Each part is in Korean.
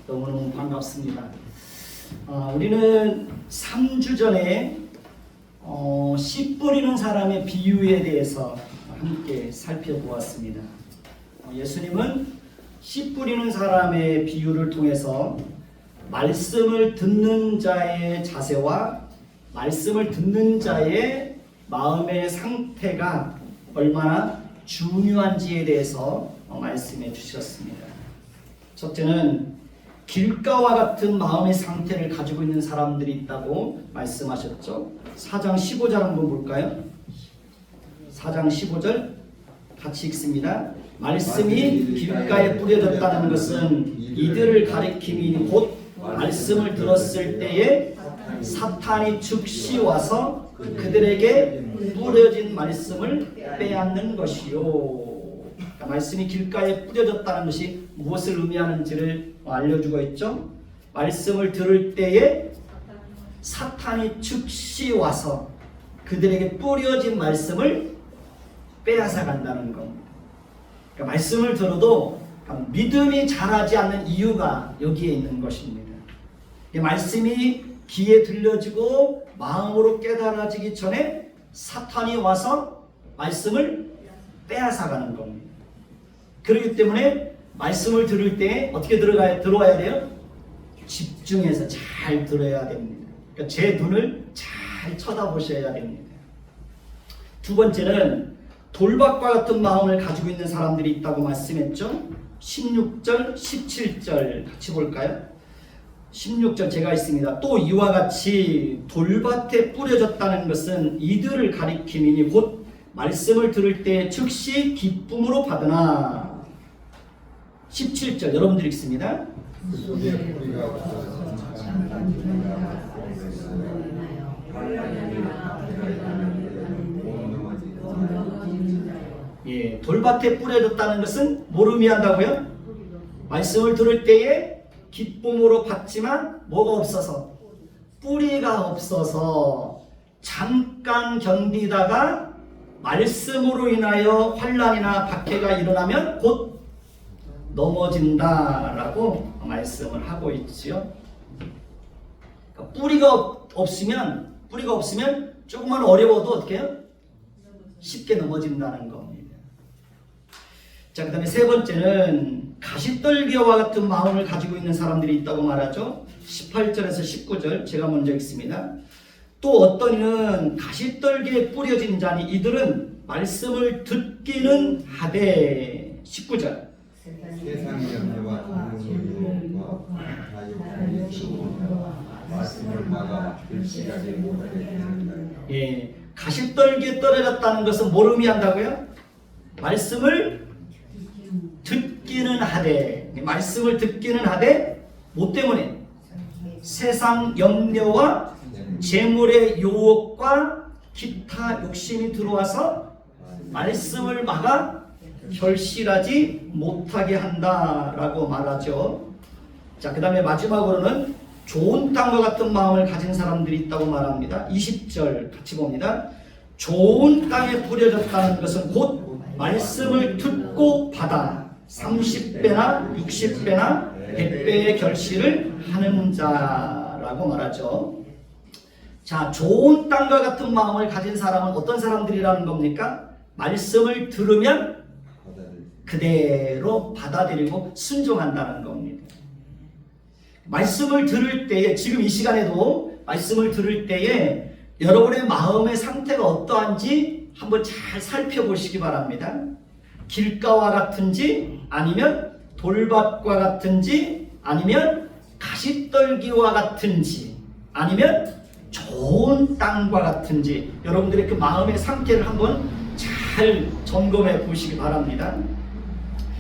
너무너무 반갑습니다. 우리는 3주 전에 씨 뿌리는 사람의 비유에 대해서 함께 살펴보았습니다. 예수님은 씨 뿌리는 사람의 비유를 통해서 말씀을 듣는 자의 자세와 말씀을 듣는 자의 마음의 상태가 얼마나 중요한지에 대해서 말씀해 주셨습니다. 첫째는 길가와 같은 마음의 상태를 가지고 있는 사람들이 있다고 말씀하셨죠. 4장 15절 한번 볼까요? 4장 15절 같이 읽습니다. 말씀이 길가에 뿌려졌다는 것은 이들을 가리킴이니 곧 말씀을 들었을 때에 사탄이 즉시 와서 그들에게 뿌려진 말씀을 빼앗는 것이요. 그러니까 말씀이 길가에 뿌려졌다는 것이 무엇을 의미하는지를 알려주고 있죠. 말씀을 들을 때에 사탄이 즉시 와서 그들에게 뿌려진 말씀을 빼앗아 간다는 겁니다. 그러니까 말씀을 들어도 믿음이 자라지 않는 이유가 여기에 있는 것입니다. 이 말씀이 귀에 들려지고 마음으로 깨달아지기 전에 사탄이 와서 말씀을 빼앗아 가는 겁니다. 그렇기 때문에 말씀을 들을 때 어떻게 들어와야 돼요? 집중해서 잘 들어야 됩니다. 그러니까 제 눈을 잘 쳐다보셔야 됩니다. 두 번째는 돌밭과 같은 마음을 가지고 있는 사람들이 있다고 말씀했죠. 16절, 17절 같이 볼까요? 16절 제가 있습니다. 또 이와 같이 돌밭에 뿌려졌다는 것은 이들을 가리킴이니 곧 말씀을 들을 때 즉시 기쁨으로 받으나. 17절 여러분들 읽습니다. 돌밭에 뿌려졌다는 것은 뭘 의미한다고요? 말씀을 들을 때에 기쁨으로 받지만 뭐가 없어서, 뿌리가 없어서 잠깐 견디다가 말씀으로 인하여 환난이나 박해가 일어나면 곧 넘어진다라고 말씀을 하고 있지요. 그러니까 뿌리가 없으면 조금만 어려워도 어떻게 해요? 쉽게 넘어진다는 겁니다. 자, 그 다음에 세 번째는 가시떨기와 같은 마음을 가지고 있는 사람들이 있다고 말하죠. 18절에서 19절 제가 먼저 읽습니다. 또 어떤 이는 가시떨기에 뿌려진 자니 이들은 말씀을 듣기는 하되. 19절 세상의 염려와 유혹과 자유의 말씀을 막아 불씨하지 못하게 되는다. 가시떨기에 떨어졌다는 것은 뭘 의미한다고요? 말씀을 듣기는 하되. 말씀을 듣기는 하되 뭐 때문에? 세상 염려와 재물의 유혹과 기타 욕심이 들어와서 말씀을 막아 결실하지 못하게 한다라고 말하죠. 자, 그 다음에 마지막으로는 좋은 땅과 같은 마음을 가진 사람들이 있다고 말합니다. 20절 같이 봅니다. 좋은 땅에 뿌려졌다는 것은 곧 말씀을 듣고 받아 30배나 60배나 100배의 결실을 하는 자라고 말하죠. 자, 좋은 땅과 같은 마음을 가진 사람은 어떤 사람들이라는 겁니까? 말씀을 들으면 그대로 받아들이고 순종한다는 겁니다. 말씀을 들을 때에, 지금 이 시간에도 말씀을 들을 때에 여러분의 마음의 상태가 어떠한지 한번 잘 살펴보시기 바랍니다. 길가와 같은지, 아니면 돌밭과 같은지, 아니면 가시떨기와 같은지, 아니면 좋은 땅과 같은지, 여러분들의 그 마음의 상태를 한번 잘 점검해 보시기 바랍니다.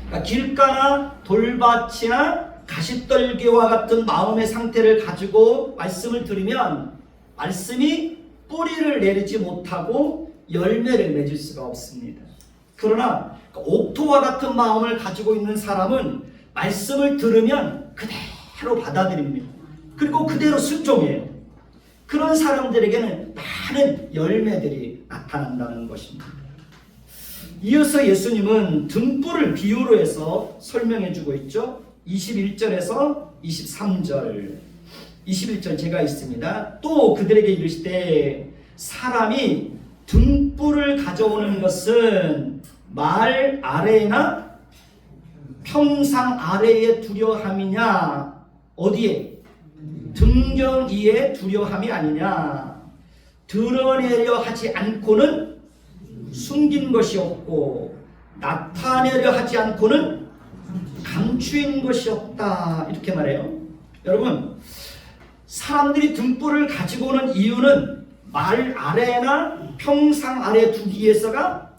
그러니까 길가나 돌밭이나 가시떨기와 같은 마음의 상태를 가지고 말씀을 들으면 말씀이 뿌리를 내리지 못하고 열매를 맺을 수가 없습니다. 그러나 옥토와 같은 마음을 가지고 있는 사람은 말씀을 들으면 그대로 받아들입니다. 그리고 그대로 순종해요. 그런 사람들에게는 많은 열매들이 나타난다는 것입니다. 이어서 예수님은 등불을 비유로 해서 설명해 주고 있죠. 21절에서 23절. 21절 제가 있습니다. 또 그들에게 이르시되 사람이 등불을 가져오는 것은 말 아래나 평상 아래에 두려함이냐? 어디에? 등경 위에 두려함이 아니냐? 드러내려 하지 않고는 숨긴 것이 없고 나타내려 하지 않고는 감추인 것이 없다. 이렇게 말해요. 여러분, 사람들이 등불을 가지고 오는 이유는 말 아래나 평상 아래 두기 위해서가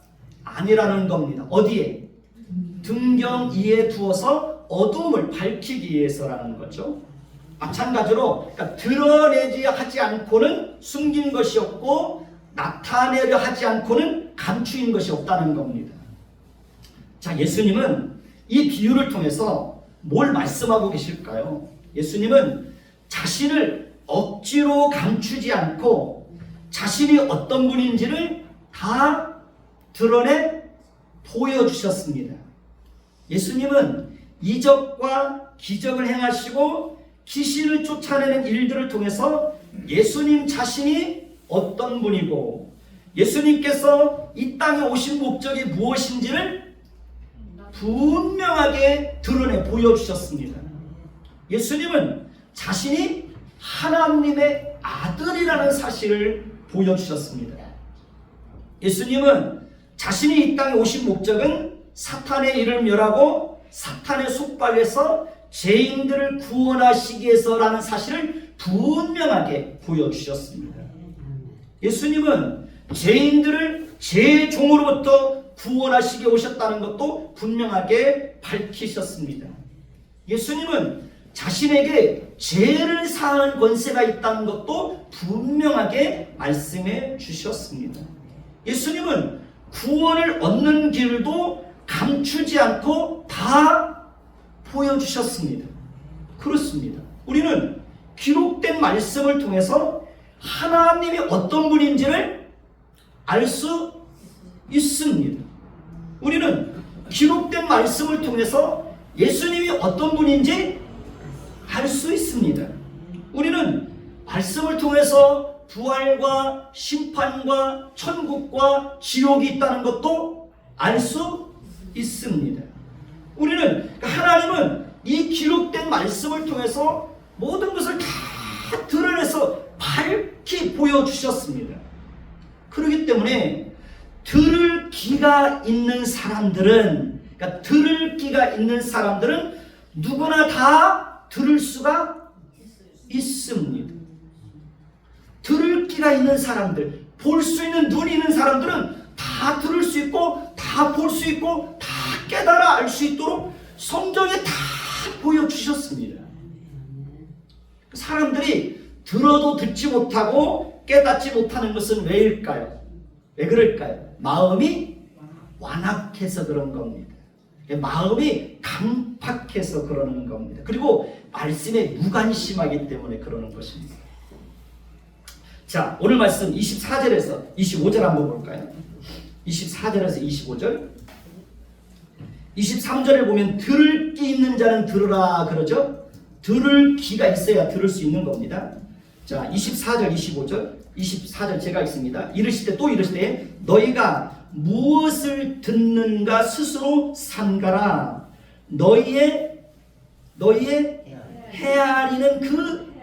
아니라는 겁니다. 어디에? 등경 위에 두어서 어둠을 밝히기 위해서라는 거죠. 마찬가지로 그러니까 드러내지 하지 않고는 숨긴 것이 없고 나타내려 하지 않고는 감추인 것이 없다는 겁니다. 자, 예수님은 이 비유를 통해서 뭘 말씀하고 계실까요? 예수님은 자신을 억지로 감추지 않고 자신이 어떤 분인지를 다 드러내 보여주셨습니다. 예수님은 이적과 기적을 행하시고 귀신을 쫓아내는 일들을 통해서 예수님 자신이 어떤 분이고 예수님께서 이 땅에 오신 목적이 무엇인지를 분명하게 드러내 보여주셨습니다. 예수님은 자신이 하나님의 아들이라는 사실을 보여주셨습니다. 예수님은 자신이 이 땅에 오신 목적은 사탄의 일을 멸하고 사탄의 속박에서 죄인들을 구원하시기 위해서라는 사실을 분명하게 보여주셨습니다. 예수님은 죄인들을 죄의 종으로부터 구원하시기 오셨다는 것도 분명하게 밝히셨습니다. 예수님은 자신에게 죄를 사하는 권세가 있다는 것도 분명하게 말씀해 주셨습니다. 예수님은 구원을 얻는 길도 감추지 않고 다 보여주셨습니다. 그렇습니다. 우리는 기록된 말씀을 통해서 하나님이 어떤 분인지를 알 수 있습니다. 우리는 기록된 말씀을 통해서 예수님이 어떤 분인지 알 수 있습니다. 우리는 말씀을 통해서 부활과 심판과 천국과 지옥이 있다는 것도 알 수 있습니다. 우리는 하나님은 이 기록된 말씀을 통해서 모든 것을 다 드러내서 밝히 보여주셨습니다. 그렇기 때문에 들을 귀가 있는 사람들은 누구나 다 들을 수가 있습니다. 들을 귀가 있는 사람들, 볼 수 있는 눈이 있는 사람들은 다 들을 수 있고 다 볼 수 있고 다 깨달아 알 수 있도록 성경에 다 보여주셨습니다. 사람들이 들어도 듣지 못하고 깨닫지 못하는 것은 왜일까요? 왜 그럴까요? 마음이 완악해서 그런 겁니다. 마음이 강팍해서 그러는 겁니다. 그리고 말씀에 무관심하기 때문에 그러는 것입니다. 자, 오늘 말씀 24절에서 25절 한번 볼까요? 24절에서 25절. 23절에 보면 들을 귀 있는 자는 들으라 그러죠? 들을 귀가 있어야 들을 수 있는 겁니다. 자, 24절, 25절. 24절 제가 있습니다. 이르시되 또 이르시되 너희가 무엇을 듣는가 스스로 삼가라. 너희의 헤아리는 그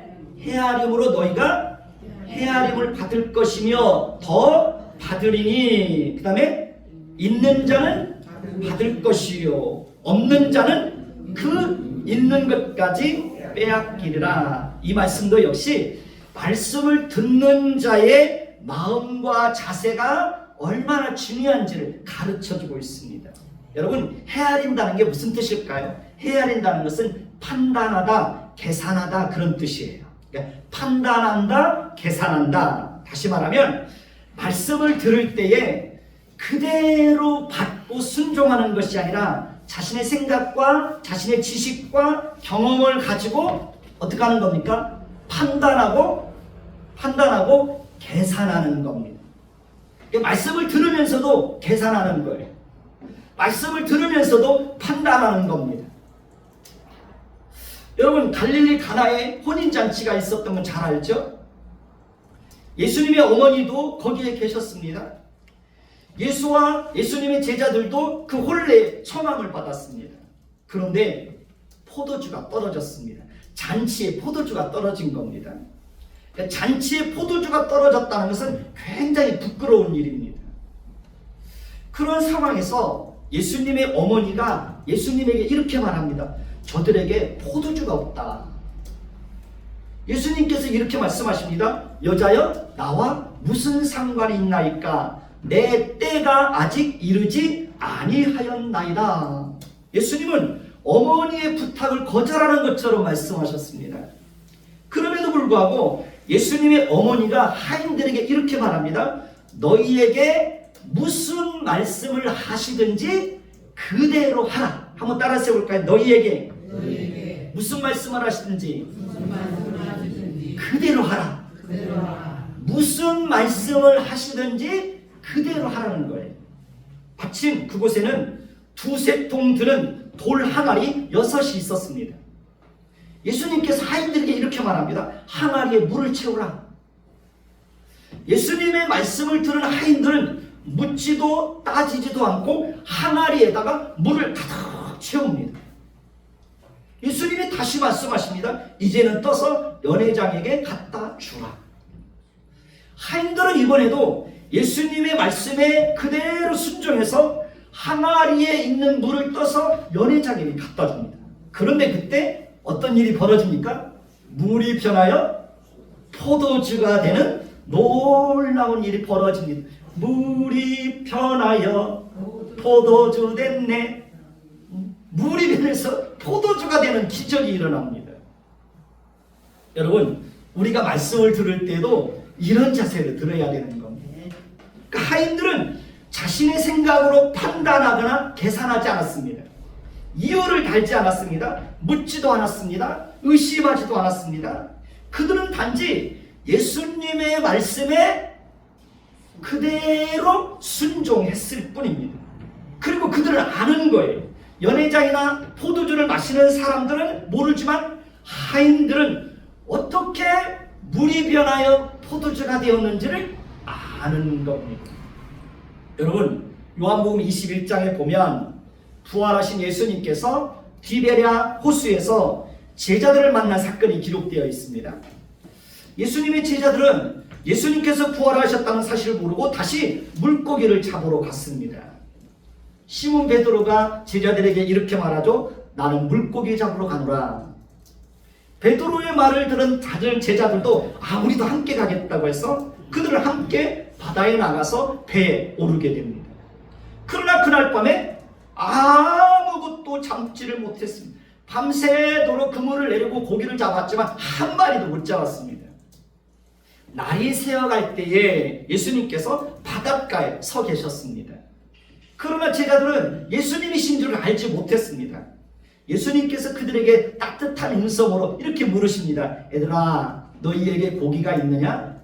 헤아림으로 너희가 헤아림을 받을 것이며 더 받으리니. 그 다음에 있는 자는 받을 것이요 없는 자는 그 있는 것까지 빼앗기리라. 이 말씀도 역시 말씀을 듣는 자의 마음과 자세가 얼마나 중요한지를 가르쳐주고 있습니다. 여러분, 헤아린다는 게 무슨 뜻일까요? 헤아린다는 것은 판단하다, 계산하다 그런 뜻이에요. 그러니까 판단한다, 계산한다. 다시 말하면 말씀을 들을 때에 그대로 받고 순종하는 것이 아니라 자신의 생각과 자신의 지식과 경험을 가지고 어떻게 하는 겁니까? 판단하고 계산하는 겁니다. 말씀을 들으면서도 계산하는 거예요. 말씀을 들으면서도 판단하는 겁니다. 여러분 갈릴리 가나에 혼인잔치가 있었던 건 잘 알죠? 예수님의 어머니도 거기에 계셨습니다. 예수와 예수님의 제자들도 그 혼례에 청함을 받았습니다. 그런데 포도주가 떨어졌습니다. 잔치에 포도주가 떨어진 겁니다. 그러니까 잔치에 포도주가 떨어졌다는 것은 굉장히 부끄러운 일입니다. 그런 상황에서 예수님의 어머니가 예수님에게 이렇게 말합니다. 저들에게 포도주가 없다. 예수님께서 이렇게 말씀하십니다. 여자여, 나와 무슨 상관이 있나이까? 내 때가 아직 이르지 아니하였나이다. 예수님은 어머니의 부탁을 거절하는 것처럼 말씀하셨습니다. 그럼에도 불구하고 예수님의 어머니가 하인들에게 이렇게 말합니다. 너희에게 무슨 말씀을 하시든지 그대로 하라. 한번 따라서 해볼까요? 너희에게 무슨 말씀을 하시든지 그대로 하라. 무슨 말씀을 하시든지 그대로 하라는 거예요. 마침 그곳에는 두세 통 드는 돌 항아리 6이 있었습니다. 예수님께서 하인들에게 이렇게 말합니다. 항아리에 물을 채우라. 예수님의 말씀을 들은 하인들은 묻지도 따지지도 않고 항아리에다가 물을 가득 채웁니다. 예수님이 다시 말씀하십니다. 이제는 떠서 연회장에게 갖다 주라. 하인들은 이번에도 예수님의 말씀에 그대로 순종해서 항아리에 있는 물을 떠서 연회장에게 갖다 줍니다. 그런데 그때 어떤 일이 벌어집니까? 물이 변하여 포도주가 되는 놀라운 일이 벌어집니다. 물이 변하여 포도주 됐네. 물이 변해서 포도주가 되는 기적이 일어납니다. 여러분, 우리가 말씀을 들을 때도 이런 자세를 들어야 되는 겁니다. 그러니까 하인들은 자신의 생각으로 판단하거나 계산하지 않았습니다. 이유를 달지 않았습니다. 묻지도 않았습니다. 의심하지도 않았습니다. 그들은 단지 예수님의 말씀에 그대로 순종했을 뿐입니다. 그리고 그들은 아는 거예요. 연회장이나 포도주를 마시는 사람들은 모르지만 하인들은 어떻게 물이 변하여 포도주가 되었는지를 아는 겁니다. 여러분, 요한복음 21장에 보면 부활하신 예수님께서 디베랴 호수에서 제자들을 만난 사건이 기록되어 있습니다. 예수님의 제자들은 예수님께서 부활하셨다는 사실을 모르고 다시 물고기를 잡으러 갔습니다. 시몬 베드로가 제자들에게 이렇게 말하죠. 나는 물고기 잡으러 가노라. 베드로의 말을 들은 다른 제자들도 우리도 함께 가겠다고 해서 그들은 함께 바다에 나가서 배에 오르게 됩니다. 그러나 그날 밤에 아무것도 잡지를 못했습니다. 밤새도록 그물을 내리고 고기를 잡았지만 한 마리도 못 잡았습니다. 날이 새어갈 때에 예수님께서 바닷가에 서 계셨습니다. 그러나 제자들은 예수님이신 줄 알지 못했습니다. 예수님께서 그들에게 따뜻한 음성으로 이렇게 물으십니다. 얘들아, 너희에게 고기가 있느냐?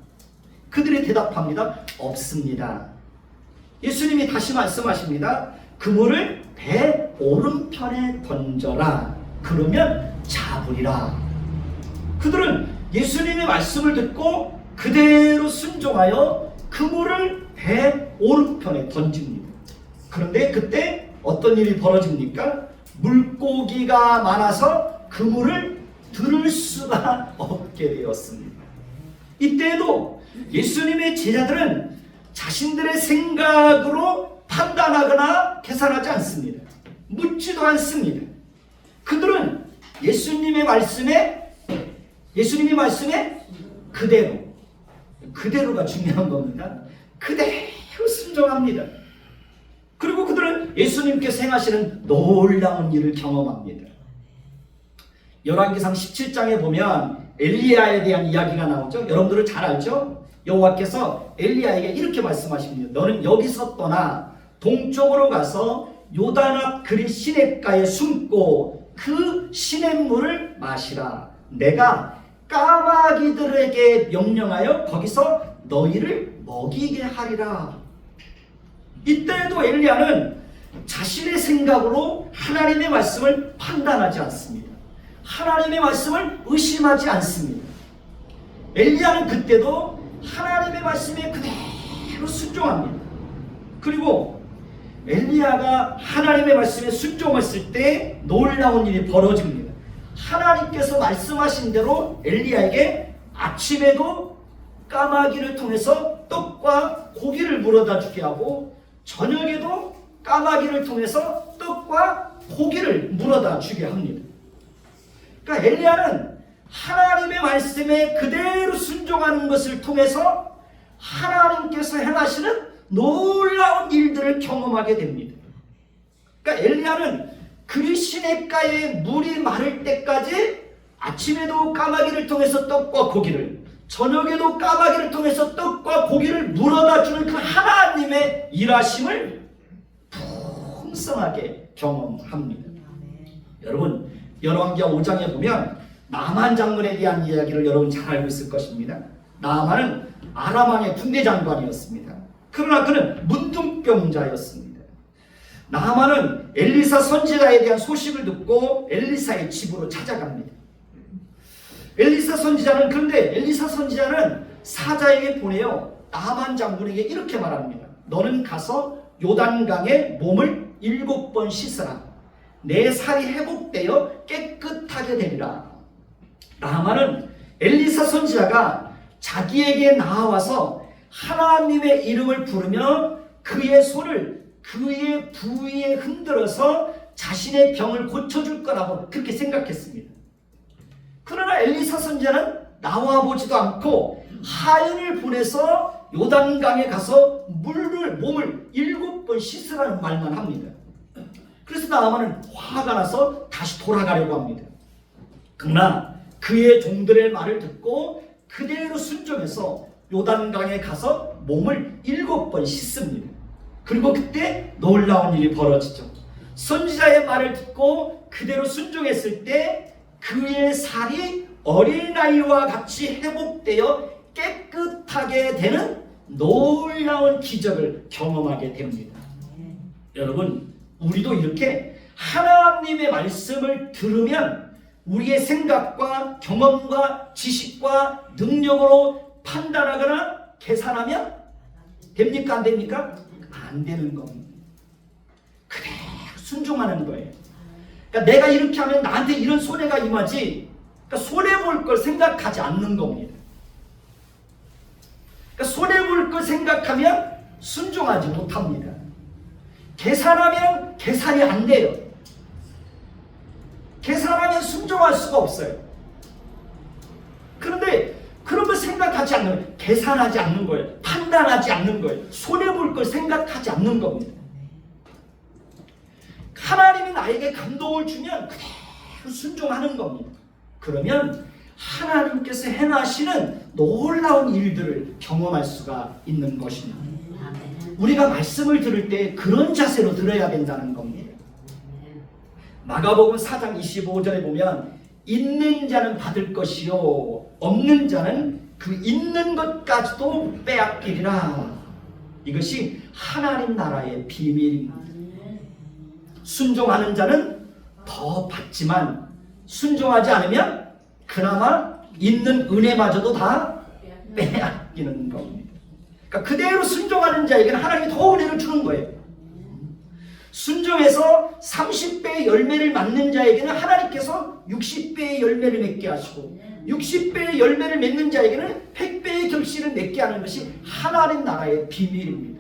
그들이 대답합니다. 없습니다. 예수님이 다시 말씀하십니다. 그물을 배 오른편에 던져라. 그러면 잡으리라. 그들은 예수님의 말씀을 듣고 그대로 순종하여 그물을 배 오른편에 던집니다. 그런데 그때 어떤 일이 벌어집니까? 물고기가 많아서 그물을 들을 수가 없게 되었습니다. 이때에도 예수님의 제자들은 자신들의 생각으로 판단하거나 계산하지 않습니다. 묻지도 않습니다. 그들은 예수님의 말씀에 그대로가 중요한 겁니다. 그대로 순종합니다. 그리고 그들은 예수님께서 행하시는 놀라운 일을 경험합니다. 열왕기상 17장에 보면 엘리야에 대한 이야기가 나오죠. 여러분들은 잘 알죠? 여호와께서 엘리야에게 이렇게 말씀하십니다. 너는 여기서 떠나 동쪽으로 가서 요단 앞 그리 시냇가에 숨고 그 시냇물을 마시라. 내가 까마귀들에게 명령하여 거기서 너희를 먹이게 하리라. 이때에도 엘리야는 자신의 생각으로 하나님의 말씀을 판단하지 않습니다. 하나님의 말씀을 의심하지 않습니다. 엘리야는 그때도 하나님의 말씀에 그대로 순종합니다. 그리고 엘리야가 하나님의 말씀에 순종했을 때 놀라운 일이 벌어집니다. 하나님께서 말씀하신 대로 엘리야에게 아침에도 까마귀를 통해서 떡과 고기를 물어다 주게 하고 저녁에도 까마귀를 통해서 떡과 고기를 물어다 주게 합니다. 그러니까 엘리야는 하나님의 말씀에 그대로 순종하는 것을 통해서 하나님께서 행하시는 놀라운 일들을 경험하게 됩니다. 그러니까 엘리야는 그 시냇가에 물이 마를 때까지 아침에도 까마귀를 통해서 떡과 고기를, 저녁에도 까마귀를 통해서 떡과 고기를 물어다 주는 그 하나님의 일하심을 풍성하게 경험합니다. 여러분, 열왕기하 5장에 보면 나만 장군에 대한 이야기를 여러분 잘 알고 있을 것입니다. 나만은 아람 왕의 군대 장관이었습니다. 그러나 그는 문둥병자였습니다. 나만은 엘리사 선지자에 대한 소식을 듣고 엘리사의 집으로 찾아갑니다. 그런데 엘리사 선지자는 사자에게 보내요. 나만 장군에게 이렇게 말합니다. 너는 가서 요단강에 몸을 7번 씻으라. 내 살이 회복되어 깨끗하게 되리라. 나만은 엘리사 선지자가 자기에게 나와서 하나님의 이름을 부르며 그의 손을 그의 부위에 흔들어서 자신의 병을 고쳐줄 거라고 그렇게 생각했습니다. 그러나 엘리사 선지자는 나와보지도 않고 하인을 보내서 요단강에 가서 몸을 7번 씻으라는 말만 합니다. 그래서 나아만은 화가 나서 다시 돌아가려고 합니다. 그러나 그의 종들의 말을 듣고 그대로 순종해서 요단강에 가서 몸을 7번 씻습니다. 그리고 그때 놀라운 일이 벌어지죠. 선지자의 말을 듣고 그대로 순종했을 때 그의 살이 어린아이와 같이 회복되어 깨끗하게 되는 놀라운 기적을 경험하게 됩니다. 여러분, 우리도 이렇게 하나님의 말씀을 들으면 우리의 생각과 경험과 지식과 능력으로 판단하거나 계산하면 됩니까? 안 됩니까? 안 되는 겁니다. 그대로 순종하는 거예요. 그러니까 내가 이렇게 하면 나한테 이런 손해가 임하지, 그러니까 손해볼 걸 생각하지 않는 겁니다. 그러니까 손해볼 걸 생각하면 순종하지 못합니다. 계산하면 계산이 안 돼요. 계산하면 순종할 수가 없어요. 그런데 그런 걸 생각하지 않는 거예요. 계산하지 않는 거예요. 판단하지 않는 거예요. 손해볼 걸 생각하지 않는 겁니다. 하나님이 나에게 감동을 주면 그대로 순종하는 겁니다. 그러면 하나님께서 행하시는 놀라운 일들을 경험할 수가 있는 것입니다. 우리가 말씀을 들을 때 그런 자세로 들어야 된다는 겁니다. 마가복음 4장 25절에 보면 있는 자는 받을 것이요 없는 자는 그 있는 것까지도 빼앗기리라. 이것이 하나님 나라의 비밀입니다. 순종하는 자는 더 받지만 순종하지 않으면 그나마 있는 은혜마저도 다 빼앗기는 겁니다. 그러니까 그대로 순종하는 자에게는 하나님이 더 은혜를 주는 거예요. 순종해서 30배의 열매를 맺는 자에게는 하나님께서 60배의 열매를 맺게 하시고 60배의 열매를 맺는 자에게는 100배의 결실을 맺게 하는 것이 하나님 나라의 비밀입니다.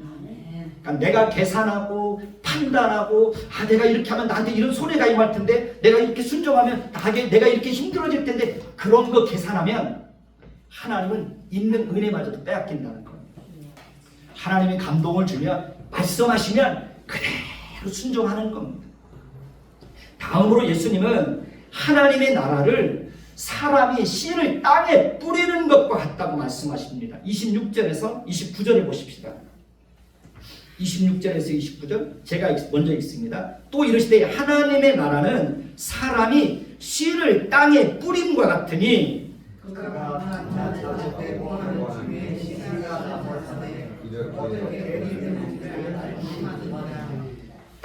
그러니까 내가 계산하고 판단하고 내가 이렇게 하면 나한테 이런 손해가 임할 텐데 내가 이렇게 순종하면 내가 이렇게 힘들어질 텐데 그런 거 계산하면 하나님은 있는 은혜마저도 빼앗긴다는 겁니다. 하나님이 감동을 주면 말씀하시면 그대로 순종하는 겁니다. 다음으로 예수님은 하나님의 나라를 사람이 씨를 땅에 뿌리는 것과 같다고 말씀하십니다. 26절에서 29절을 보십시다. 26절에서 29절 제가 먼저 읽습니다. 또 이르시되 하나님의 나라는 사람이 씨를 땅에 뿌림과 같으니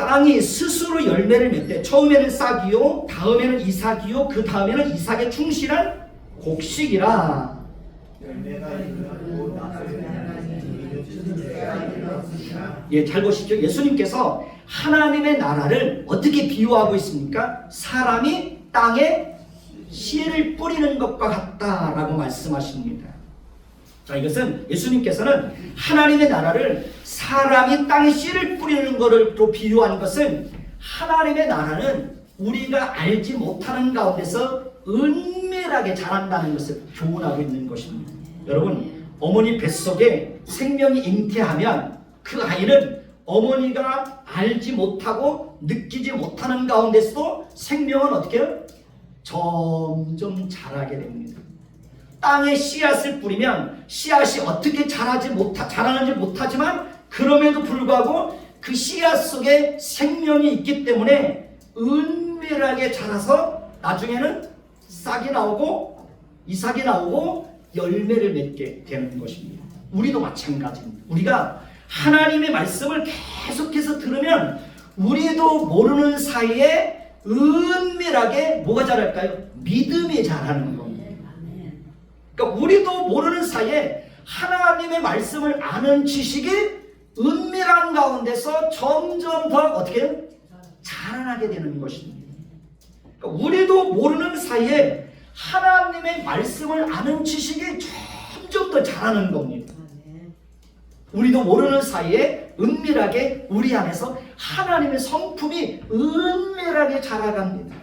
땅이 스스로 열매를 맺되 처음에는 싹이요 다음에는 이삭이요 그 다음에는 이삭에 충실한 곡식이라. 예, 잘 보시죠. 예수님께서 하나님의 나라를 어떻게 비유하고 있습니까? 사람이 땅에 씨를 뿌리는 것과 같다라고 말씀하십니다. 자, 이것은 예수님께서는 하나님의 나라를 사람이 땅에 씨를 뿌리는 것을 또 비유한 것은 하나님의 나라는 우리가 알지 못하는 가운데서 은밀하게 자란다는 것을 교훈하고 있는 것입니다. 여러분, 어머니 뱃속에 생명이 잉태하면 그 아이는 어머니가 알지 못하고 느끼지 못하는 가운데서도 생명은 어떻게 해요? 점점 자라게 됩니다. 땅에 씨앗을 뿌리면 씨앗이 어떻게 자라는지 못하지만 그럼에도 불구하고 그 씨앗 속에 생명이 있기 때문에 은밀하게 자라서 나중에는 싹이 나오고 이삭이 나오고 열매를 맺게 되는 것입니다. 우리도 마찬가지입니다. 우리가 하나님의 말씀을 계속해서 들으면 우리도 모르는 사이에 은밀하게 뭐가 자랄까요? 믿음이 자라는 겁니다. 그러니까 우리도 모르는 사이에 하나님의 말씀을 아는 지식이 은밀한 가운데서 점점 더 어떻게 자라나게 되는 것입니다. 그러니까 우리도 모르는 사이에 하나님의 말씀을 아는 지식이 점점 더 자라는 겁니다. 우리도 모르는 사이에 은밀하게 우리 안에서 하나님의 성품이 은밀하게 자라갑니다.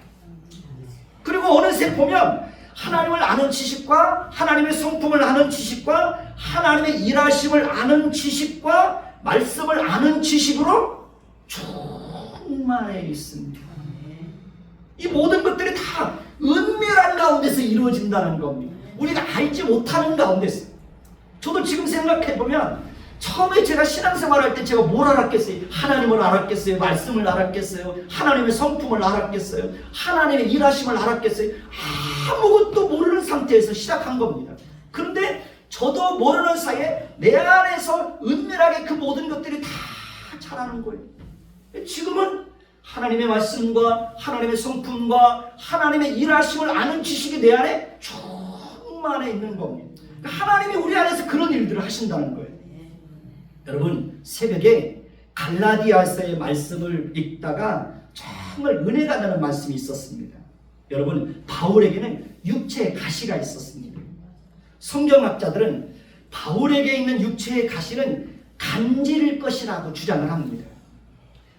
그리고 어느새 보면 하나님을 아는 지식과 하나님의 성품을 아는 지식과 하나님의 일하심을 아는 지식과 말씀을 아는 지식으로 충만해 있습니다. 이 모든 것들이 다 은밀한 가운데서 이루어진다는 겁니다. 우리가 알지 못하는 가운데서. 저도 지금 생각해보면 처음에 제가 신앙생활할 때 제가 뭘 알았겠어요? 하나님을 알았겠어요? 말씀을 알았겠어요? 하나님의 성품을 알았겠어요? 하나님의 일하심을 알았겠어요? 아무것도 모르는 상태에서 시작한 겁니다. 그런데 저도 모르는 사이에 내 안에서 은밀하게 그 모든 것들이 다 자라는 거예요. 지금은 하나님의 말씀과 하나님의 성품과 하나님의 일하심을 아는 지식이 내 안에 충만해 있는 겁니다. 하나님이 우리 안에서 그런 일들을 하신다는 거예요. 여러분, 새벽에 갈라디아서의 말씀을 읽다가 정말 은혜가 나는 말씀이 있었습니다. 여러분, 바울에게는 육체의 가시가 있었습니다. 성경학자들은 바울에게 있는 육체의 가시는 간질일 것이라고 주장을 합니다.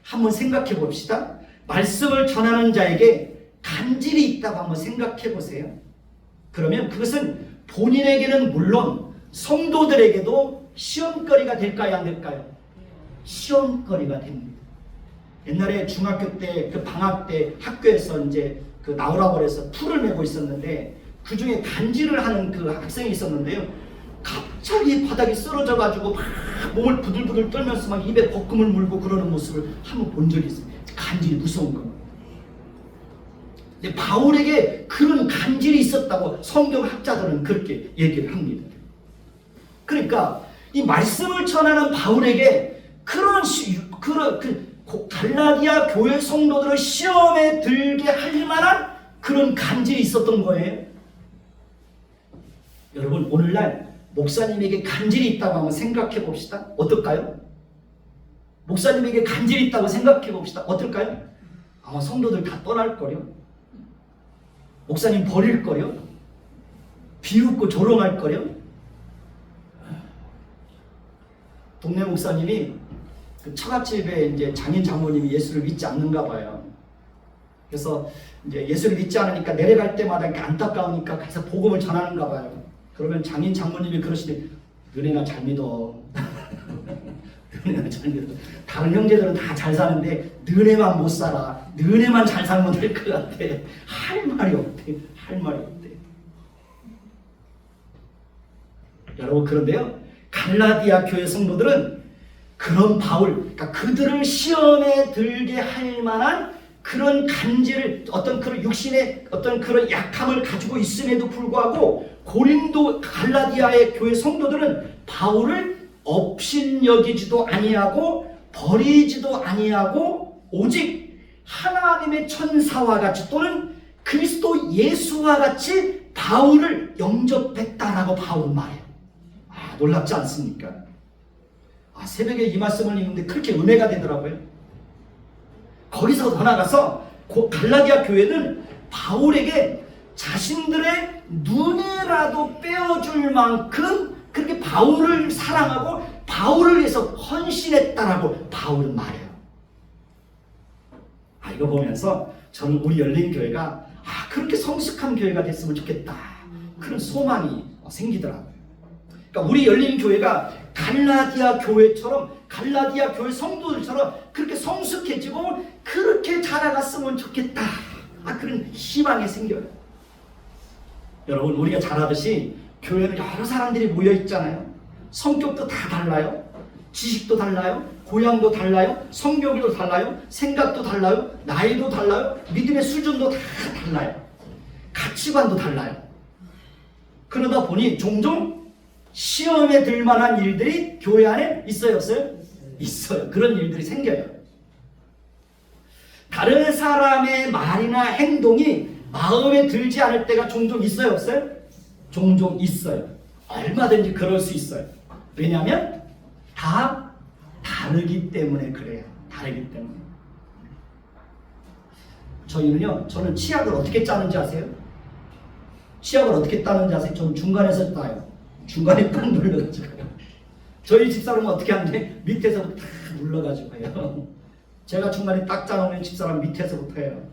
한번 생각해 봅시다. 말씀을 전하는 자에게 간질이 있다고 한번 생각해 보세요. 그러면 그것은 본인에게는 물론 성도들에게도 시험거리가 될까요? 안 될까요? 시험거리가 됩니다. 옛날에 중학교 때 그 방학 때 학교에서 이제 그 나오라고 그래서 풀을 메고 있었는데 그 중에 간질을 하는 그 학생이 있었는데요. 갑자기 바닥에 쓰러져 가지고 막 몸을 부들부들 떨면서 막 입에 볶음을 물고 그러는 모습을 한번 본 적이 있어요. 간질이 무서운 겁니다. 근데 바울에게 그런 간질이 있었다고 성경학자들은 그렇게 얘기를 합니다. 그러니까 이 말씀을 전하는 바울에게 갈라디아 교회 성도들을 시험에 들게 할 만한 그런 간질이 있었던 거예요. 여러분, 오늘날 목사님에게 간질이 있다고 한번 생각해 봅시다. 어떨까요? 목사님에게 간질이 있다고 생각해 봅시다. 어떨까요? 아마 성도들 다 떠날 거요. 목사님 버릴 거요. 비웃고 조롱할 거요. 동네 목사님이 그 처갓집에 이제 장인 장모님이 예수를 믿지 않는가 봐요. 그래서 이제 예수를 믿지 않으니까 내려갈 때마다 이렇게 안타까우니까 가서 복음을 전하는가 봐요. 그러면 장인 장모님이 그러시대. 너네나 잘 믿어. 너네나 잘 믿어. 다른 형제들은 다 잘 사는데 너네만 못 살아. 너네만 잘 살면 될 것 같아. 할 말이 없대. 할 말이 없대. 여러분, 그런데요, 갈라디아 교회 성도들은 그런 바울, 그러니까 그들을 시험에 들게 할 만한 그런 간질을, 어떤 그런 육신의 어떤 그런 약함을 가지고 있음에도 불구하고 고린도 갈라디아의 교회 성도들은 바울을 업신여기지도 아니하고 버리지도 아니하고 오직 하나님의 천사와 같이 또는 그리스도 예수와 같이 바울을 영접했다라고 바울은 말해요. 놀랍지 않습니까? 새벽에 이 말씀을 읽는데 그렇게 은혜가 되더라고요. 거기서 더 나가서 갈라디아 교회는 바울에게 자신들의 눈이라도 빼어줄 만큼 그렇게 바울을 사랑하고 바울을 위해서 헌신했다라고 바울은 말해요. 이거 보면서 저는 우리 열린교회가 그렇게 성숙한 교회가 됐으면 좋겠다, 그런 소망이 생기더라고요. 그러니까 우리 열린교회가 갈라디아 교회처럼, 갈라디아 교회 성도들처럼 그렇게 성숙해지고 그렇게 자라갔으면 좋겠다, 그런 희망이 생겨요. 여러분, 우리가 잘 아듯이 교회는 여러 사람들이 모여 있잖아요. 성격도 다 달라요. 지식도 달라요. 고향도 달라요. 성격도 달라요. 생각도 달라요. 나이도 달라요. 믿음의 수준도 다 달라요. 가치관도 달라요. 그러다 보니 종종 시험에 들 만한 일들이 교회 안에 있어요, 없어요? 있어요. 그런 일들이 생겨요. 다른 사람의 말이나 행동이 마음에 들지 않을 때가 종종 있어요, 없어요? 종종 있어요. 얼마든지 그럴 수 있어요. 왜냐하면 다 다르기 때문에 그래요. 다르기 때문에. 저는 치약을 어떻게 짜는지 아세요? 치약을 어떻게 따는지 아세요? 저는 중간에서 따요. 중간에 딱 눌러가지고. 저희 집사람은 어떻게 하는지 밑에서부터 다 눌러가지고 해요. 제가 중간에 딱 짜놓으면 집사람 밑에서부터 해요.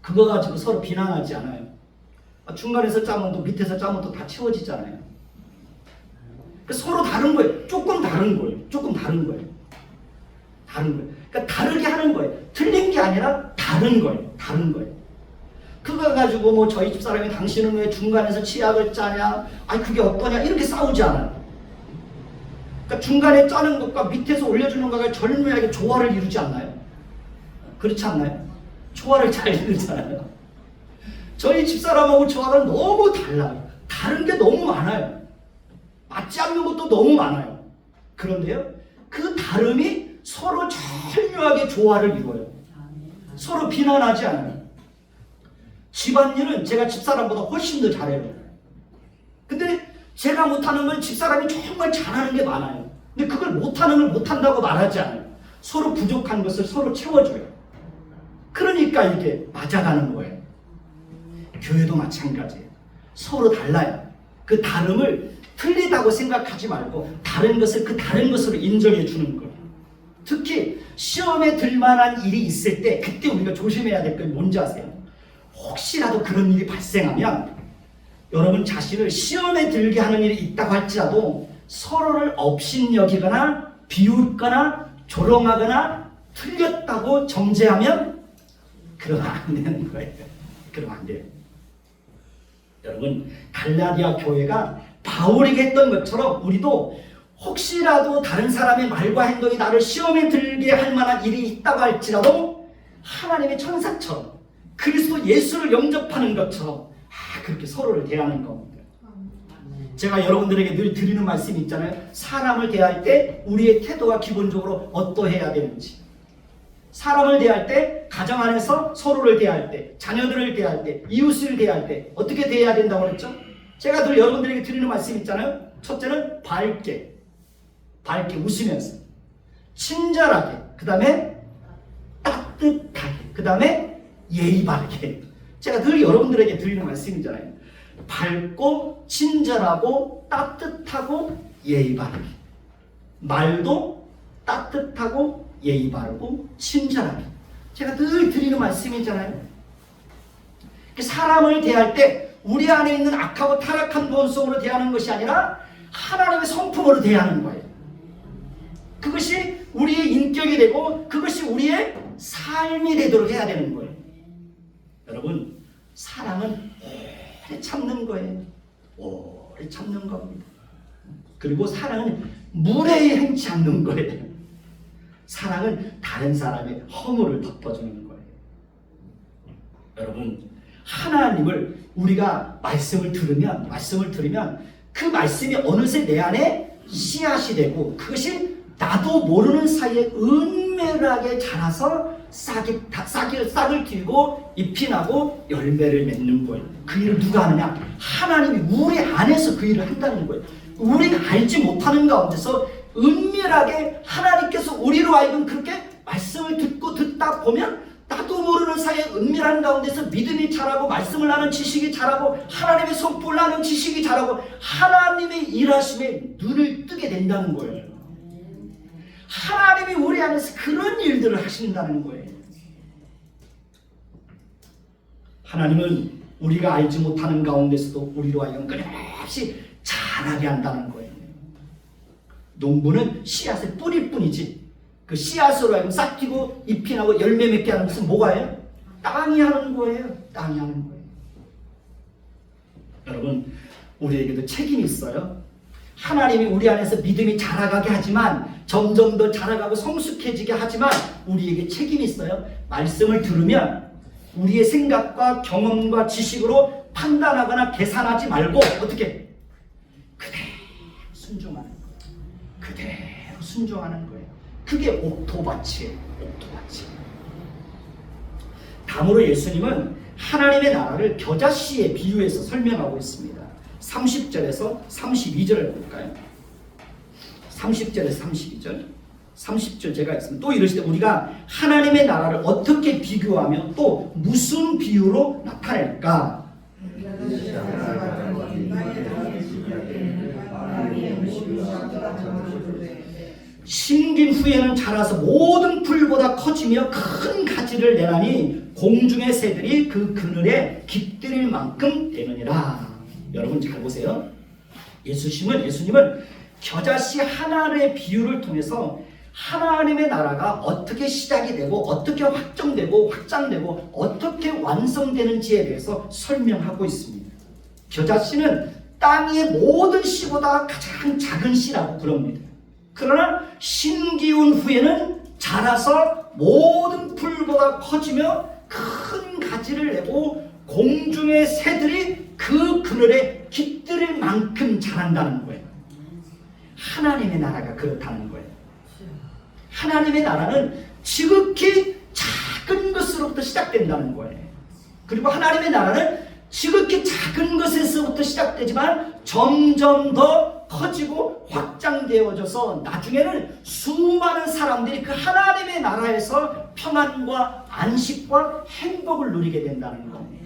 그거 가지고 서로 비난하지 않아요. 중간에서 짜면 또 밑에서 짜면 또 다 채워지잖아요. 서로 다른 거예요. 조금 다른 거예요. 조금 다른 거예요. 다른 거예요. 그러니까 다르게 하는 거예요. 틀린 게 아니라 다른 거예요. 다른 거예요. 그거 가지고 저희 집사람이 당신은 왜 중간에서 치약을 짜냐? 그게 어떠냐? 이렇게 싸우지 않아요. 그러니까 중간에 짜는 것과 밑에서 올려주는 것과 절묘하게 조화를 이루지 않나요? 그렇지 않나요? 조화를 잘 이루잖아요. 저희 집사람하고 저하고는 너무 달라요. 다른 게 너무 많아요. 맞지 않는 것도 너무 많아요. 그런데요, 그 다름이 서로 절묘하게 조화를 이루어요. 서로 비난하지 않아요. 집안일은 제가 집사람보다 훨씬 더 잘해요. 근데 제가 못하는 건 집사람이 정말 잘하는 게 많아요. 근데 그걸 못하는 걸 못한다고 말하지 않아요. 서로 부족한 것을 서로 채워줘요. 그러니까 이게 맞아가는 거예요. 교회도 마찬가지예요. 서로 달라요. 그 다름을 틀리다고 생각하지 말고 다른 것을 그 다른 것으로 인정해 주는 거예요. 특히 시험에 들 만한 일이 있을 때 그때 우리가 조심해야 될 건 뭔지 아세요? 혹시라도 그런 일이 발생하면 여러분 자신을 시험에 들게 하는 일이 있다고 할지라도 서로를 업신여기거나 비웃거나 조롱하거나 틀렸다고 정죄하면 그러면 안 되는 거예요. 그러면 안 돼요. 여러분, 갈라디아 교회가 바울에게 했던 것처럼 우리도 혹시라도 다른 사람의 말과 행동이 나를 시험에 들게 할 만한 일이 있다고 할지라도 하나님의 천사처럼 그리스도 예수를 영접하는 것처럼 그렇게 서로를 대하는 겁니다. 제가 여러분들에게 늘 드리는 말씀이 있잖아요. 사람을 대할 때 우리의 태도가 기본적으로 어떠해야 되는지. 사람을 대할 때, 가정 안에서 서로를 대할 때, 자녀들을 대할 때, 이웃을 대할 때 어떻게 대해야 된다고 그랬죠? 제가 늘 여러분들에게 드리는 말씀 있잖아요. 첫째는 밝게 웃으면서, 친절하게, 그 다음에 따뜻하게, 그 다음에 예의 바르게. 제가 늘 여러분들에게 드리는 말씀이잖아요. 밝고 친절하고 따뜻하고 예의 바르게. 말도 따뜻하고 예의 바르고 친절하게. 제가 늘 드리는 말씀이잖아요. 사람을 대할 때 우리 안에 있는 악하고 타락한 본성으로 대하는 것이 아니라 하나님의 성품으로 대하는 거예요. 그것이 우리의 인격이 되고 그것이 우리의 삶이 되도록 해야 되는 거예요. 여러분, 사랑은 오래 참는 거예요. 오래 참는 겁니다. 그리고 사랑은 무례히 행치 않는 거예요. 사랑은 다른 사람의 허물을 덮어주는 거예요. 여러분, 하나님을 우리가 말씀을 들으면 그 말씀이 어느새 내 안에 씨앗이 되고 그것이 나도 모르는 사이에 은밀하게 자라서 싹을 틔고 잎이 나고 열매를 맺는 거예요. 그 일을 누가 하느냐? 하나님이 우리 안에서 그 일을 한다는 거예요. 우리가 알지 못하는 가운데서 은밀하게 하나님께서 우리로 하여금 그렇게 말씀을 듣다 보면 나도 모르는 사이에 은밀한 가운데서 믿음이 자라고 말씀을 하는 지식이 자라고 하나님의 선포를 하는 지식이 자라고 하나님의 일하심에 눈을 뜨게 된다는 거예요. 하나님이 우리 안에서 그런 일들을 하신다는 거예요. 하나님은 우리가 알지 못하는 가운데서도 우리로 하여금 끊임없이 자라게 한다는 거예요. 농부는 씨앗의 뿌릴 뿐이지 그 씨앗으로 하여금 싹히고 잎이 나고 열매 맺게 하는 것은 뭐가요? 땅이 하는 거예요. 땅이 하는 거예요. 여러분, 우리에게도 책임이 있어요. 하나님이 우리 안에서 믿음이 자라가게 하지만 점점 더 자라가고 성숙해지게 하지만 우리에게 책임이 있어요. 말씀을 들으면 우리의 생각과 경험과 지식으로 판단하거나 계산하지 말고 어떻게? 그대로 순종하는 거예요. 그대로 순종하는 거예요. 그게 옥토밭이에요. 옥토밭이. 다음으로 예수님은 하나님의 나라를 겨자씨에 비유해서 설명하고 있습니다. 30절에서 32절을 볼까요? 30절에서 32절. 30절 제가 있습니다. 또 이러시되 우리가 하나님의 나라를 어떻게 비교하며 또 무슨 비유로 나타낼까? 심긴 후에는 자라서 모든 풀보다 커지며 큰 가지를 내나니 공중의 새들이 그 그늘에 깃들일 만큼 되느니라. 여러분 잘 보세요. 예수님은 겨자씨 하나의 비유를 통해서 하나님의 나라가 어떻게 시작이 되고 어떻게 확정되고 확장되고 어떻게 완성되는지에 대해서 설명하고 있습니다. 겨자씨는 땅의 모든 씨보다 가장 작은 씨라고 부릅니다. 그러나 신기운 후에는 자라서 모든 풀보다 커지며 큰 가지를 내고 공중의 새들이 그 그늘에 깃들일 만큼 자란다는 거예요. 하나님의 나라가 그렇다는 거예요. 하나님의 나라는 지극히 작은 것으로부터 시작된다는 거예요. 그리고 하나님의 나라는 지극히 작은 것에서부터 시작되지만 점점 더 커지고 확장되어져서 나중에는 수많은 사람들이 그 하나님의 나라에서 평안과 안식과 행복을 누리게 된다는 겁니다.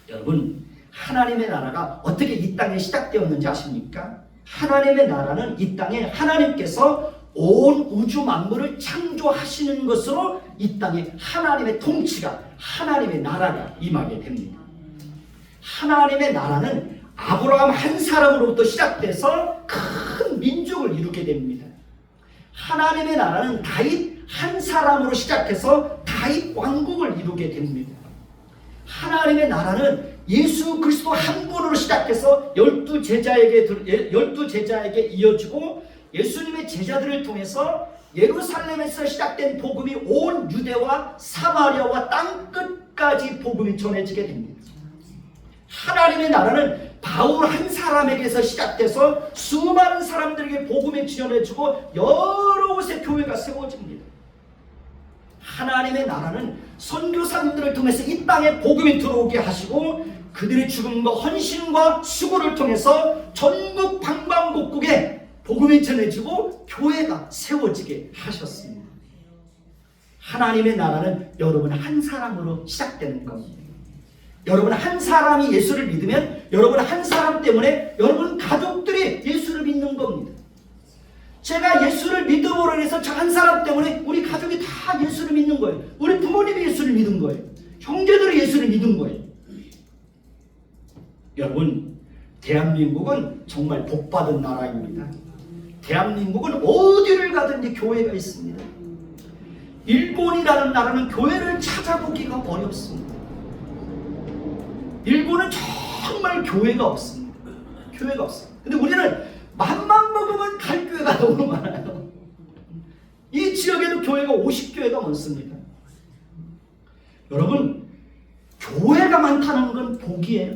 여러분, 하나님의 나라가 어떻게 이 땅에 시작되었는지 아십니까? 하나님의 나라는 이 땅에 하나님께서 온 우주 만물을 창조하시는 것으로 이 땅에 하나님의 통치가, 하나님의 나라가 임하게 됩니다. 하나님의 나라는 아브라함 한 사람으로부터 시작돼서 큰 민족을 이루게 됩니다. 하나님의 나라는 다윗 한 사람으로 시작해서 다윗 왕국을 이루게 됩니다. 하나님의 나라는 예수 그리스도 한 분으로 시작해서 12제자에게 이어지고 예수님의 제자들을 통해서 예루살렘에서 시작된 복음이 온 유대와 사마리아와 땅끝까지 복음이 전해지게 됩니다. 하나님의 나라는 바울 한 사람에게서 시작돼서 수많은 사람들에게 복음이 전해지고 여러 곳에 교회가 세워집니다. 하나님의 나라는 선교사님들을 통해서 이 땅에 복음이 들어오게 하시고 그들의 죽음과 헌신과 수고를 통해서 전국 방방곡곡에 복음이 전해지고 교회가 세워지게 하셨습니다. 하나님의 나라는 여러분 한 사람으로 시작되는 겁니다. 여러분 한 사람이 예수를 믿으면 여러분 한 사람 때문에 여러분 가족들이 예수를 믿는 겁니다. 제가 예수를 믿음으로 해서 저 한 사람 때문에 우리 가족이 다 예수를 믿는 거예요. 우리 부모님이 예수를 믿은 거예요. 형제들이 예수를 믿은 거예요. 여러분, 대한민국은 정말 복받은 나라입니다. 대한민국은 어디를 가든지 교회가 있습니다. 일본이라는 나라는 교회를 찾아보기가 어렵습니다. 일본은 정말 교회가 없습니다. 교회가 없습니다. 근데 우리는 맘만 먹으면 갈 교회가 너무 많아요. 이 지역에도 교회가 50교회가 많습니다. 여러분, 교회가 많다는 건 복이에요.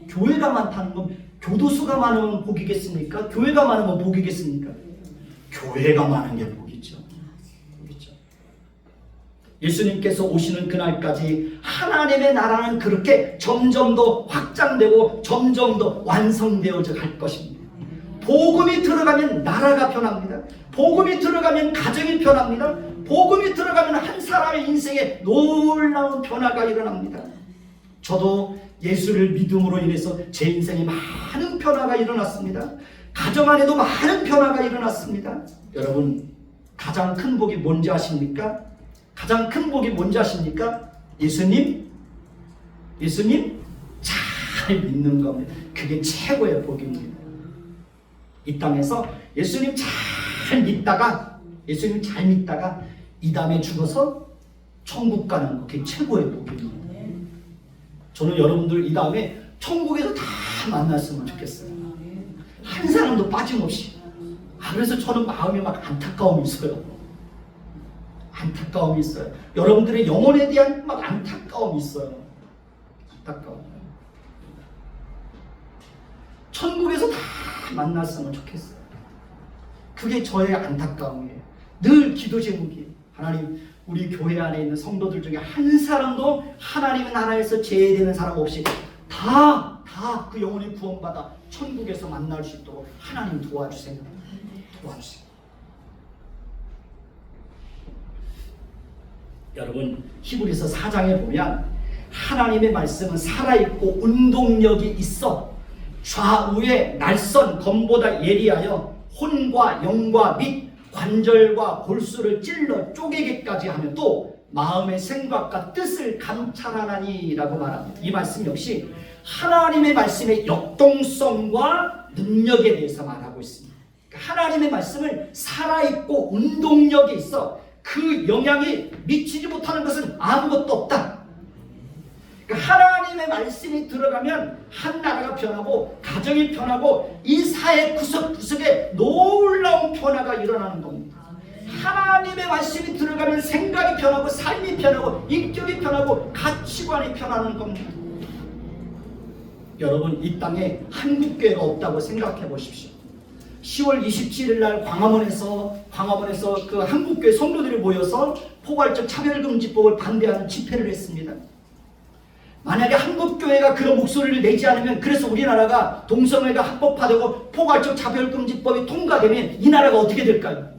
교회가 많다는 건 교도소가 많으면 복이겠습니까? 교회가 많으면 복이겠습니까? 교회가 많은 게 복이죠. 예수님께서 오시는 그날까지 하나님의 나라는 그렇게 점점 더 확장되고 점점 더 완성되어져 갈 것입니다. 복음이 들어가면 나라가 변합니다. 복음이 들어가면 가정이 변합니다. 복음이 들어가면 한 사람의 인생에 놀라운 변화가 일어납니다. 저도 예수를 믿음으로 인해서 제 인생에 많은 변화가 일어났습니다. 가정 안에도 많은 변화가 일어났습니다. 여러분, 가장 큰 복이 뭔지 아십니까? 가장 큰 복이 뭔지 아십니까? 예수님 잘 믿는 겁니다. 그게 최고의 복입니다. 이 땅에서 예수님 잘 믿다가 이 다음에 죽어서 천국 가는 거, 그게 최고의 복입니다. 저는 여러분들 이 다음에 천국에서 다 만났으면 좋겠어요. 한 사람도 빠짐없이. 그래서 저는 마음에 막 안타까움이 있어요. 여러분들의 영혼에 대한 막 안타까움이 있어요. 안타까움. 천국에서 다 만났으면 좋겠어요. 그게 저의 안타까움이에요. 늘 기도 제목이에요. 하나님, 우리 교회 안에 있는 성도들 중에 한 사람도 하나님의 나라에서 제외되는 사람 없이 다 그 영혼이 구원받아 천국에서 만날 수 있도록 하나님 도와주세요. 여러분, 히브리서 4장에 보면 하나님의 말씀은 살아있고 운동력이 있어 좌우의 날선 검보다 예리하여 혼과 영과 및 관절과 골수를 찔러 쪼개기까지 하며 또 마음의 생각과 뜻을 감찰하나니 라고 말합니다. 이 말씀 역시 하나님의 말씀의 역동성과 능력에 대해서 말하고 있습니다. 하나님의 말씀을 살아있고 운동력이 있어 그 영향이 미치지 못하는 것은 아무것도 없다. 하나님의 말씀이 들어가면 한 나라가 변하고 가정이 변하고 이 사회 구석구석에 놀라운 변화가 일어나는 겁니다. 하나님의 말씀이 들어가면 생각이 변하고 삶이 변하고 인격이 변하고 가치관이 변하는 겁니다. 여러분, 이 땅에 한국교회가 없다고 생각해 보십시오. 10월 27일 날 광화문에서 그 한국교회 성도들이 모여서 포괄적 차별금지법을 반대하는 집회를 했습니다. 만약에 한국교회가 그런 목소리를 내지 않으면, 그래서 우리나라가 동성애가 합법화되고 포괄적 차별금지법이 통과되면 이 나라가 어떻게 될까요?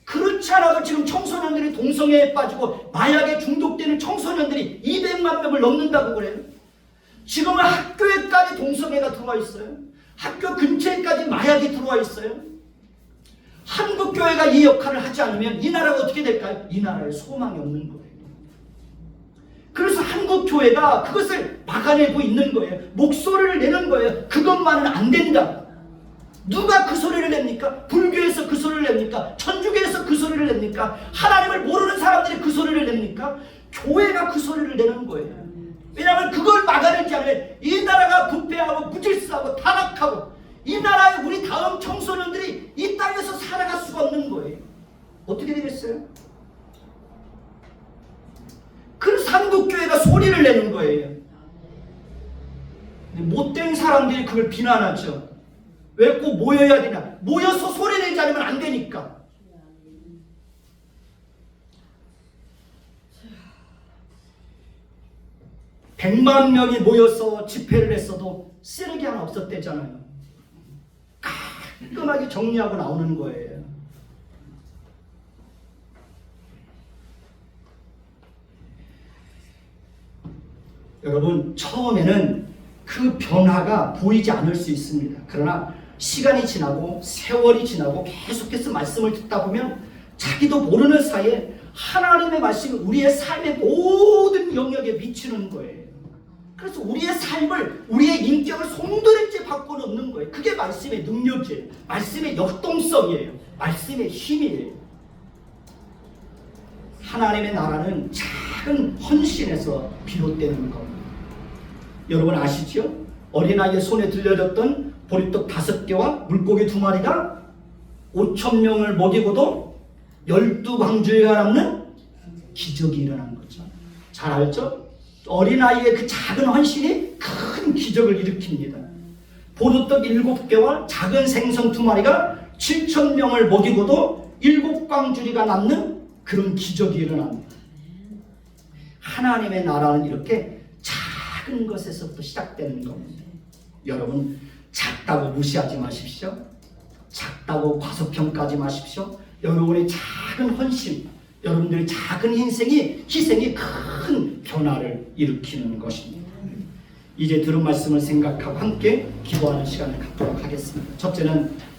그렇지 않아도 지금 청소년들이 동성애에 빠지고 마약에 중독되는 청소년들이 200만 명을 넘는다고 그래요. 지금은 학교에까지 동성애가 들어와 있어요. 학교 근처에까지 마약이 들어와 있어요. 한국교회가 이 역할을 하지 않으면 이 나라가 어떻게 될까요? 이 나라에 소망이 없는 거예요. 그래서 한국교회가 그것을 막아내고 있는 거예요. 목소리를 내는 거예요. 그것만은 안 된다. 누가 그 소리를 냅니까? 불교에서 그 소리를 냅니까? 천주교에서 그 소리를 냅니까? 하나님을 모르는 사람들이 그 소리를 냅니까? 교회가 그 소리를 내는 거예요. 왜냐하면 그걸 막아내지 않으면 이 나라가 부패하고 무질서하고 타락하고 이 나라의 우리 다음 청소년들이 이 땅에서 살아갈 수가 없는 거예요. 어떻게 되겠어요? 그래서 한국교회가 소리를 내는 거예요. 못된 사람들이 그걸 비난하죠. 왜 꼭 모여야 되냐? 모여서 소리 내지 않으면 안 되니까. (100만) 명이 모여서 집회를 했어도 쓰레기 하나 없었대잖아요. 깔끔하게 정리하고 나오는 거예요. 여러분, 처음에는 그 변화가 보이지 않을 수 있습니다. 그러나 시간이 지나고 세월이 지나고 계속해서 말씀을 듣다 보면 자기도 모르는 사이에 하나님의 말씀이 우리의 삶의 모든 영역에 미치는 거예요. 그래서 우리의 삶을, 우리의 인격을 송두리째 바꿔놓는 거예요. 그게 말씀의 능력이에요. 말씀의 역동성이에요. 말씀의 힘이에요. 하나님의 나라는 작은 헌신에서 비롯되는 겁니다. 여러분 아시죠? 어린아이의 손에 들려졌던 보리떡 5개와 물고기 2마리가 5,000명을 먹이고도 12광주가 남는 기적이 일어난 거죠. 잘 알죠? 어린아이의 그 작은 헌신이 큰 기적을 일으킵니다. 보리떡 7개와 작은 생선 2마리가 7,000명을 먹이고도 7 광주리가 남는 그런 기적이 일어납니다. 하나님의 나라는 이렇게 작은 것에서부터 시작되는 겁니다. 여러분, 작다고 무시하지 마십시오. 작다고 과소평가하지 마십시오. 여러분의 작은 헌신, 여러분들의 작은 희생이 큰 변화를 일으키는 것입니다. 이제 들은 말씀을 생각하고 함께 기도하는 시간을 갖도록 하겠습니다. 첫째는